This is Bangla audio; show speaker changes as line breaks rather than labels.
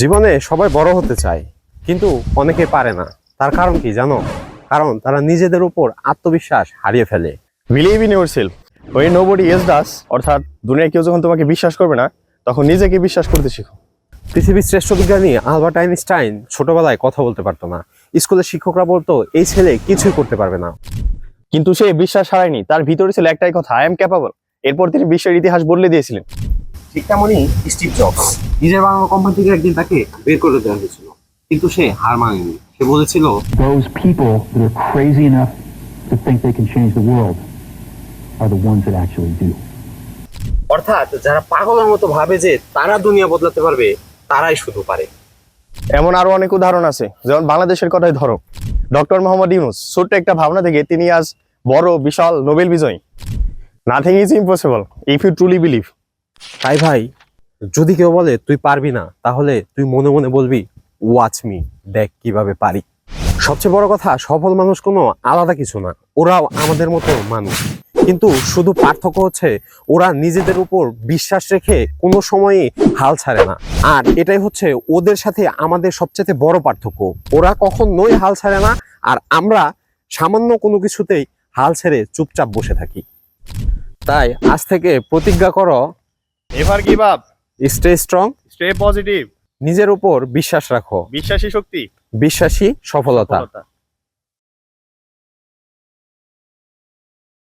জীবনে সবাই বড় হতে চায়, কিন্তু অনেকে পারে না। তার কারণ কি জানো? কারণ তারা নিজেদের উপর আত্মবিশ্বাস হারিয়ে ফেলে।
বিলিভ ইন ইউর সেলফ ওই নোবডি এলস ডাস। অর্থাৎ দুনিয়ায় কেউ যখন তোমাকে বিশ্বাস করবে না, তখন নিজেকে বিশ্বাস করতে শিখো।
পৃথিবীর শ্রেষ্ঠ বিজ্ঞানী আলবার্ট আইনস্টাইন ছোটবেলায় কথা বলতে পারতো না। স্কুলের শিক্ষকরা বলতো এই ছেলে কিছুই করতে পারবে না,
কিন্তু সে বিশ্বাস হারায়নি। তার ভিতরে ছিল একটাই কথা, আই এম ক্যাপাবল। এরপর তিনি বিশ্বের ইতিহাস বদলে দিয়েছিলেন।
ঠিক তেমনই স্টিভ জবস, নিজের বানানো কোম্পানি থেকে একদিন তাকে বের করে দেওয়া হয়েছিল, কিন্তু সে হার মানেনি। সে বলেছিল,
Those people that are crazy enough to think they can change the world are the ones that actually do.
অর্থাৎ যারা পাগলের মতো ভাবে যে তারা দুনিয়া বদলাতে পারবে, তারাই শুধু পারে।
এমন আরো অনেক উদাহরণ আছে, যেমন বাংলাদেশের কথাই ধরো। ডক্টর মোহাম্মদ ইউনূস ছোট্ট একটা ভাবনা থেকে তিনি আজ বড় বিশাল নোবেল বিজয়ী। Nothing is impossible if you truly believe.
তাই ভাই, যদি কেউ বলে তুই পারবি না, তাহলে তুই মনে মনে বলবি, ওয়াচ মি, দেখ কিভাবে পারি। সবচেয়ে বড় কথা, সফল মানুষ কোনো আলাদা কিছু না, ওরাও আমাদের মতো মানুষ। কিন্তু শুধু পার্থক্য হচ্ছে ওরা নিজেদের উপর বিশ্বাস রেখে কোনো সময়ই হাল ছাড়ে না। আর এটাই হচ্ছে ওদের সাথে আমাদের সবচেয়ে বড় পার্থক্য। ওরা কখনোই হাল ছাড়ে না, আর আমরা সামান্য কোনো কিছুতেই হাল ছেড়ে চুপচাপ বসে থাকি। তাই আজ থেকে প্রতিজ্ঞা করো,
ever give up,
stay strong,
stay positive,
নিজের উপর বিশ্বাস রাখো,
বিশ্বাসী শক্তি,
বিশ্বাসী সফলতা।
সফলতা।